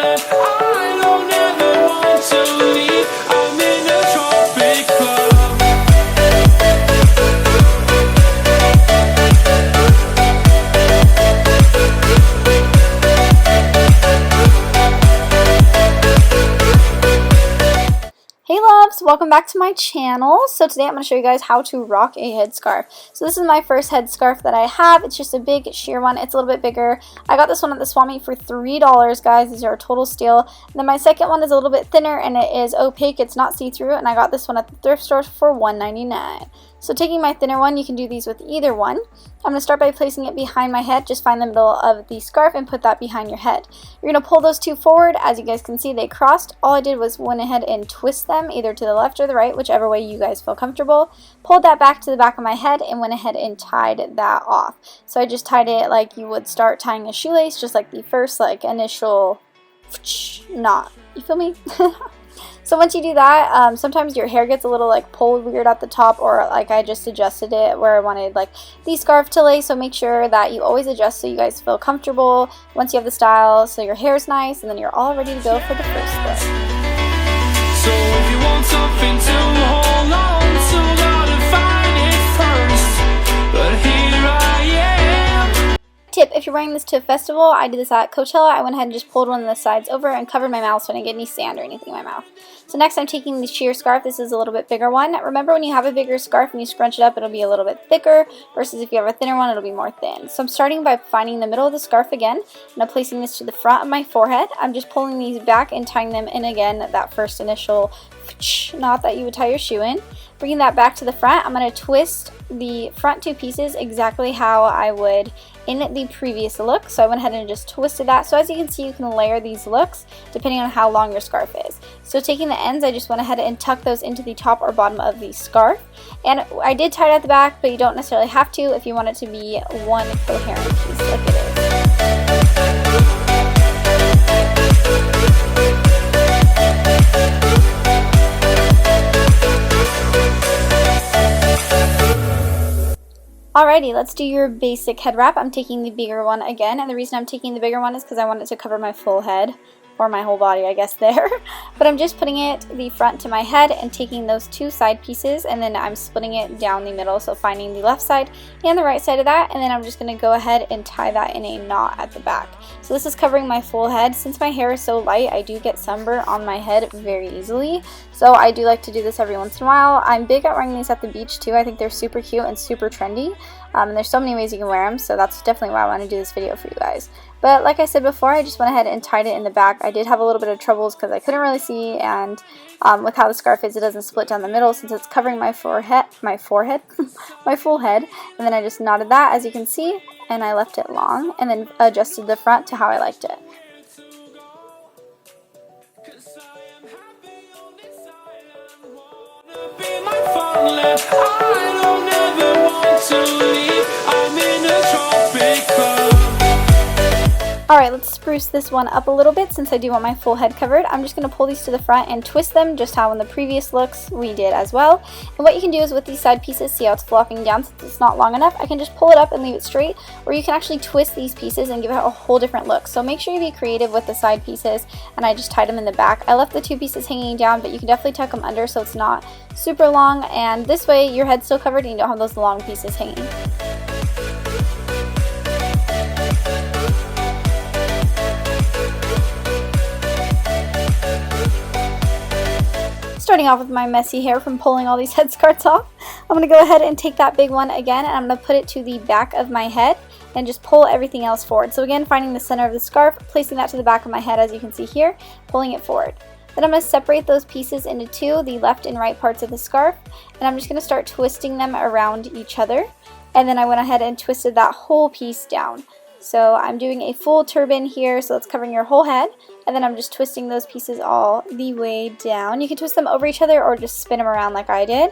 falling. I don't ever want to leave. I'm in a tropic club. Hey loves, welcome back to my channel. So today I'm going to show you guys how to rock a headscarf. So this is my first headscarf that I have. It's just a big sheer one. It's a little bit bigger. I got this one at the swap meet for $3, guys. These are a total steal. And then my second one is a little bit thinner and it is opaque. It's not see-through, and I got this one at the thrift store for $1.99. So taking my thinner one, you can do these with either one. I'm going to start by placing it behind my head. Just find the middle of the scarf and put that behind your head. You're going to pull those two forward. As you guys can see, they crossed. All I did was went ahead and twist them either to the left or the right, whichever way you guys feel comfortable. Pulled that back to the back of my head and went ahead and tied that off. So I just tied it like you would start tying a shoelace, just like the first initial knot. You feel me? So once you do that, sometimes your hair gets a little pulled weird at the top, or I just adjusted it where I wanted the scarf to lay. So make sure that you always adjust so you guys feel comfortable once you have the style, so your hair's nice, and then you're all ready to go for the first look. So if you want something to hold on to, gotta find it first. But here I am. Tip, if you're wearing this to a festival, I did this at Coachella. I went ahead and just pulled one of the sides over and covered my mouth so I didn't get any sand or anything in my mouth. So next I'm taking the sheer scarf. This is a little bit bigger one. Remember, when you have a bigger scarf and you scrunch it up, it'll be a little bit thicker, versus if you have a thinner one, it'll be more thin. So I'm starting by finding the middle of the scarf again, and I'm placing this to the front of my forehead. I'm just pulling these back and tying them in again, that first initial knot that you would tie your shoe in. Bringing that back to the front, I'm going to twist the front two pieces exactly how I would in the previous look. So I went ahead and just twisted that. So as you can see, you can layer these looks depending on how long your scarf is. So taking the ends, I just went ahead and tucked those into the top or bottom of the scarf. And I did tie it at the back, but you don't necessarily have to if you want it to be one coherent piece like it is. Alrighty, let's do your basic head wrap. I'm taking the bigger one again, and the reason I'm taking the bigger one is because I want it to cover my full head, or my whole body, I guess, there. But I'm just putting it the front to my head and taking those two side pieces, and then I'm splitting it down the middle, so finding the left side and the right side of that, and then I'm just going to go ahead and tie that in a knot at the back. So this is covering my full head. Since my hair is so light, I do get sunburn on my head very easily, so I do like to do this every once in a while. I'm big at wearing these at the beach too. I think they're super cute and super trendy, and there's so many ways you can wear them, so that's definitely why I want to do this video for you guys. But like I said before, I just went ahead and tied it in the back. I did have a little bit of troubles because I couldn't really see, and with how the scarf is, it doesn't split down the middle since it's covering my forehead, my full head. And then I just knotted that, as you can see, and I left it long, and then adjusted the front to how I liked it. I don't ever want to leave. I'm in a tropic club. Alright, let's spruce this one up a little bit since I do want my full head covered. I'm just going to pull these to the front and twist them just how in the previous looks we did as well. And what you can do is with these side pieces, see how it's flopping down since it's not long enough, I can just pull it up and leave it straight, or you can actually twist these pieces and give it a whole different look. So make sure you be creative with the side pieces, and I just tied them in the back. I left the two pieces hanging down, but you can definitely tuck them under so it's not super long, and this way your head's still covered and you don't have those long pieces hanging. Starting off with my messy hair from pulling all these headscarves off, I'm going to go ahead and take that big one again, and I'm going to put it to the back of my head and just pull everything else forward. So again, finding the center of the scarf, placing that to the back of my head as you can see here, pulling it forward. Then I'm going to separate those pieces into two, the left and right parts of the scarf, and I'm just going to start twisting them around each other. And then I went ahead and twisted that whole piece down. So I'm doing a full turban here, so it's covering your whole head, and then I'm just twisting those pieces all the way down. You can twist them over each other or just spin them around like I did.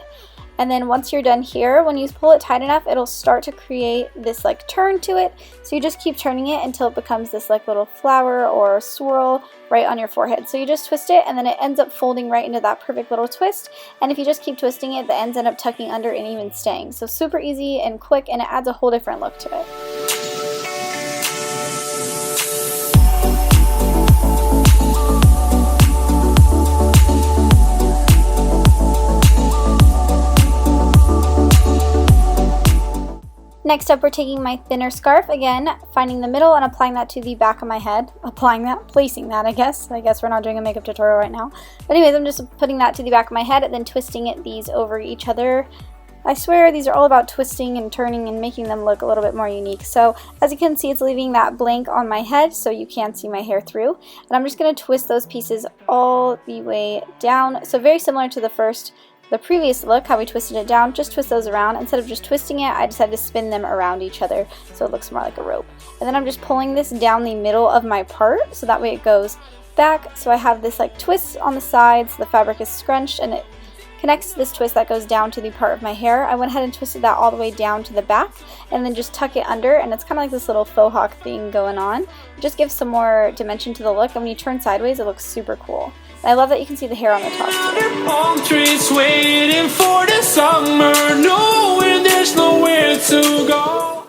And then once you're done here, when you pull it tight enough, it'll start to create this turn to it. So you just keep turning it until it becomes this little flower or swirl right on your forehead. So you just twist it, and then it ends up folding right into that perfect little twist. And if you just keep twisting it, the ends end up tucking under and even staying. So super easy and quick, and it adds a whole different look to it. Next up, we're taking my thinner scarf, again, finding the middle and applying that to the back of my head. Placing that, I guess. I guess we're not doing a makeup tutorial right now. But anyways, I'm just putting that to the back of my head and then twisting these over each other. I swear these are all about twisting and turning and making them look a little bit more unique. So as you can see, it's leaving that blank on my head so you can't see my hair through. And I'm just going to twist those pieces all the way down. So very similar to the previous look, how we twisted it down, just twist those around. Instead of just twisting it, I decided to spin them around each other so it looks more like a rope. And then I'm just pulling this down the middle of my part so that way it goes back. So I have this like twist on the sides, the fabric is scrunched and it connects to this twist that goes down to the part of my hair. I went ahead and twisted that all the way down to the back and then just tuck it under, and it's kind of like this little faux hawk thing going on. It just gives some more dimension to the look, and when you turn sideways it looks super cool. And I love that you can see the hair on the top too. Palm trees waiting for the summer, knowing there's nowhere to go.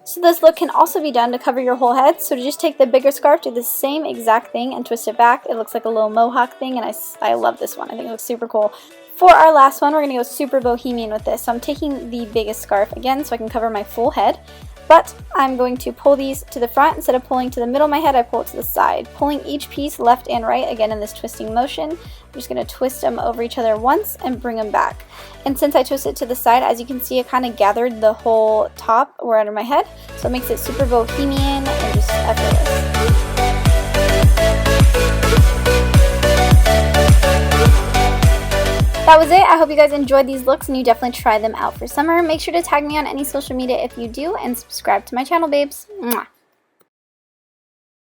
So this look can also be done to cover your whole head. So to just take the bigger scarf, do the same exact thing and twist it back. It looks like a little mohawk thing, and I love this one. I think it looks super cool. For our last one, we're going to go super bohemian with this. So I'm taking the biggest scarf again so I can cover my full head. But I'm going to pull these to the front. Instead of pulling to the middle of my head, I pull it to the side. Pulling each piece left and right, again in this twisting motion. I'm just going to twist them over each other once and bring them back. And since I twist it to the side, as you can see, it kind of gathered the whole top or under my head. So it makes it super bohemian and just effortless. That was it. I hope you guys enjoyed these looks and you definitely try them out for summer. Make sure to tag me on any social media if you do, and subscribe to my channel, babes. Mwah.